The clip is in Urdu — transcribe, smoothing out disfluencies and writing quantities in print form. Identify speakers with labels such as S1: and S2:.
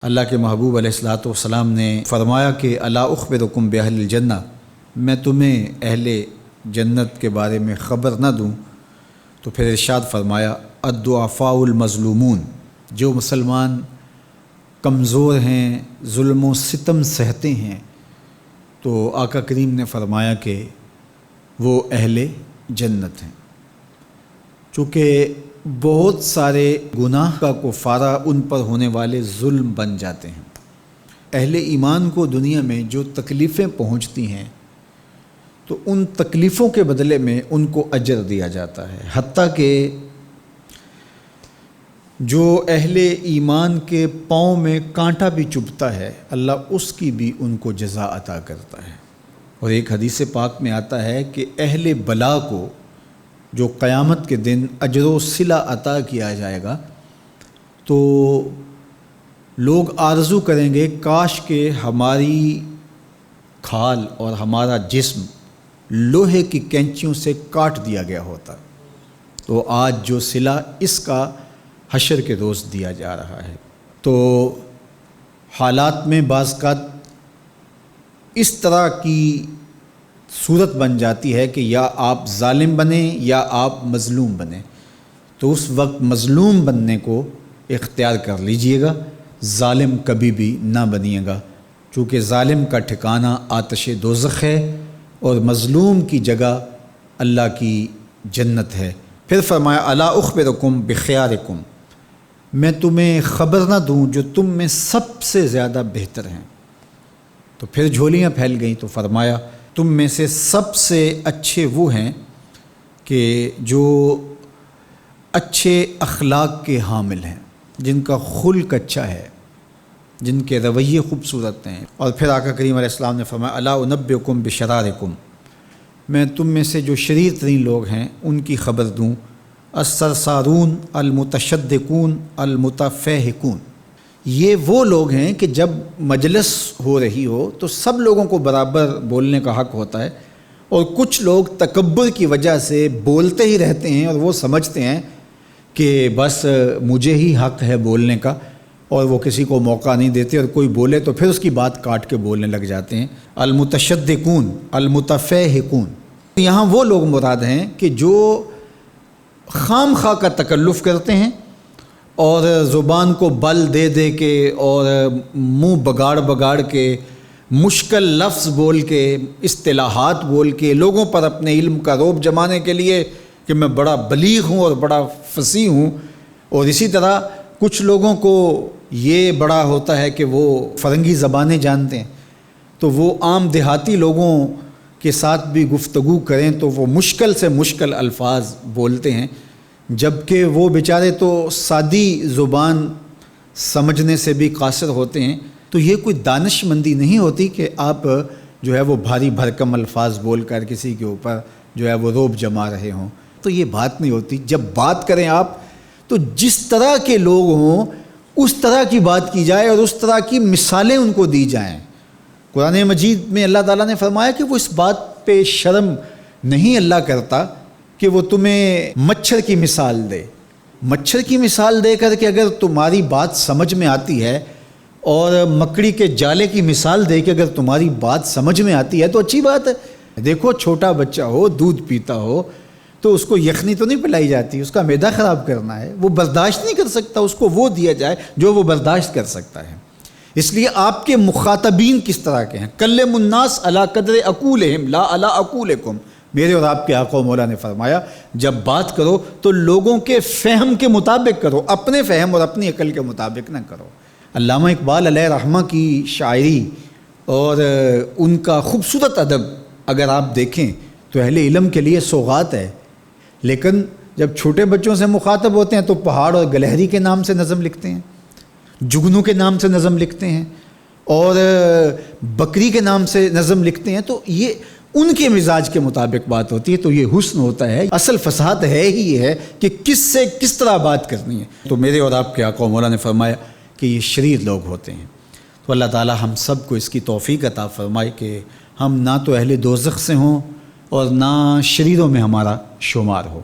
S1: اللہ کے محبوب علیہ الصلوۃ والسلام نے فرمایا کہ الا اخبرکم باہل الجنہ، میں تمہیں اہل جنت کے بارے میں خبر نہ دوں؟ تو پھر ارشاد فرمایا الضعفاء المظلومون، جو مسلمان کمزور ہیں، ظلم و ستم سہتے ہیں، تو آقا کریم نے فرمایا کہ وہ اہل جنت ہیں۔ چونکہ بہت سارے گناہ کا کفارہ ان پر ہونے والے ظلم بن جاتے ہیں۔ اہل ایمان کو دنیا میں جو تکلیفیں پہنچتی ہیں تو ان تکلیفوں کے بدلے میں ان کو اجر دیا جاتا ہے، حتیٰ کہ جو اہل ایمان کے پاؤں میں کانٹا بھی چبھتا ہے اللہ اس کی بھی ان کو جزا عطا کرتا ہے۔ اور ایک حدیث پاک میں آتا ہے کہ اہل بلا کو جو قیامت کے دن اجر و صلہ عطا کیا جائے گا تو لوگ آرزو کریں گے کاش کہ ہماری کھال اور ہمارا جسم لوہے کی کینچیوں سے کاٹ دیا گیا ہوتا، تو آج جو صلہ اس کا حشر کے روز دیا جا رہا ہے۔ تو حالات میں بعض اوقات اس طرح کی صورت بن جاتی ہے کہ یا آپ ظالم بنیں یا آپ مظلوم بنیں، تو اس وقت مظلوم بننے کو اختیار کر لیجئے گا، ظالم کبھی بھی نہ بنیے گا، چونکہ ظالم کا ٹھکانہ آتش دوزخ ہے اور مظلوم کی جگہ اللہ کی جنت ہے۔ پھر فرمایا الا اخبرکم بخیارکم، میں تمہیں خبر نہ دوں جو تم میں سب سے زیادہ بہتر ہیں؟ تو پھر جھولیاں پھیل گئیں، تو فرمایا تم میں سے سب سے اچھے وہ ہیں کہ جو اچھے اخلاق کے حامل ہیں، جن کا خلق اچھا ہے، جن کے رویے خوبصورت ہیں۔ اور پھر آقا کریم علیہ السلام نے فرمایا الا انبئکم بشرارکم، میں تم میں سے جو شریر ترین لوگ ہیں ان کی خبر دوں، السرسارون المتشدقون المتفہقون، یہ وہ لوگ ہیں کہ جب مجلس ہو رہی ہو تو سب لوگوں کو برابر بولنے کا حق ہوتا ہے، اور کچھ لوگ تکبر کی وجہ سے بولتے ہی رہتے ہیں اور وہ سمجھتے ہیں کہ بس مجھے ہی حق ہے بولنے کا، اور وہ کسی کو موقع نہیں دیتے، اور کوئی بولے تو پھر اس کی بات کاٹ کے بولنے لگ جاتے ہیں۔ المتشدقون المتفہقون، یہاں وہ لوگ مراد ہیں کہ جو خام خواہ کا تکلف کرتے ہیں اور زبان کو بل دے دے کے اور منہ بگاڑ بگاڑ کے مشکل لفظ بول کے اصطلاحات بول کے لوگوں پر اپنے علم کا رعب جمانے کے لیے کہ میں بڑا بلیغ ہوں اور بڑا فصیح ہوں، اور اسی طرح کچھ لوگوں کو یہ بڑا ہوتا ہے کہ وہ فرنگی زبانیں جانتے ہیں، تو وہ عام دیہاتی لوگوں کے ساتھ بھی گفتگو کریں تو وہ مشکل سے مشکل الفاظ بولتے ہیں، جبکہ وہ بیچارے تو سادی زبان سمجھنے سے بھی قاصر ہوتے ہیں۔ تو یہ کوئی دانش مندی نہیں ہوتی کہ آپ جو ہے وہ بھاری بھرکم الفاظ بول کر کسی کے اوپر جو ہے وہ رعب جما رہے ہوں، تو یہ بات نہیں ہوتی۔ جب بات کریں آپ تو جس طرح کے لوگ ہوں اس طرح کی بات کی جائے اور اس طرح کی مثالیں ان کو دی جائیں۔ قرآن مجید میں اللہ تعالیٰ نے فرمایا کہ وہ اس بات پہ شرم نہیں اللہ کرتا کہ وہ تمہیں مچھر کی مثال دے۔ مچھر کی مثال دے کر کے اگر تمہاری بات سمجھ میں آتی ہے، اور مکڑی کے جالے کی مثال دے کے اگر تمہاری بات سمجھ میں آتی ہے تو اچھی بات ہے۔ دیکھو چھوٹا بچہ ہو، دودھ پیتا ہو تو اس کو یخنی تو نہیں پلائی جاتی، اس کا معدہ خراب کرنا ہے، وہ برداشت نہیں کر سکتا، اس کو وہ دیا جائے جو وہ برداشت کر سکتا ہے۔ اس لیے آپ کے مخاطبین کس طرح کے ہیں؟ کلم الناس علی قدر عقولہم لا علی عقولکم، میرے اور آپ کے آقا و مولا نے فرمایا جب بات کرو تو لوگوں کے فہم کے مطابق کرو، اپنے فہم اور اپنی عقل کے مطابق نہ کرو۔ علامہ اقبال علیہ رحمہ کی شاعری اور ان کا خوبصورت ادب اگر آپ دیکھیں تو اہل علم کے لیے سوغات ہے، لیکن جب چھوٹے بچوں سے مخاطب ہوتے ہیں تو پہاڑ اور گلہری کے نام سے نظم لکھتے ہیں، جگنو کے نام سے نظم لکھتے ہیں، اور بکری کے نام سے نظم لکھتے ہیں، تو یہ ان کے مزاج کے مطابق بات ہوتی ہے۔ تو یہ حسن ہوتا ہے، اصل فصاحت ہے ہی یہ ہے کہ کس سے کس طرح بات کرنی ہے۔ تو میرے اور آپ کے آقا و مولا نے فرمایا کہ یہ شریر لوگ ہوتے ہیں۔ تو اللہ تعالی ہم سب کو اس کی توفیق عطا فرمائے کہ ہم نہ تو اہل دوزخ سے ہوں اور نہ شریروں میں ہمارا شمار ہو۔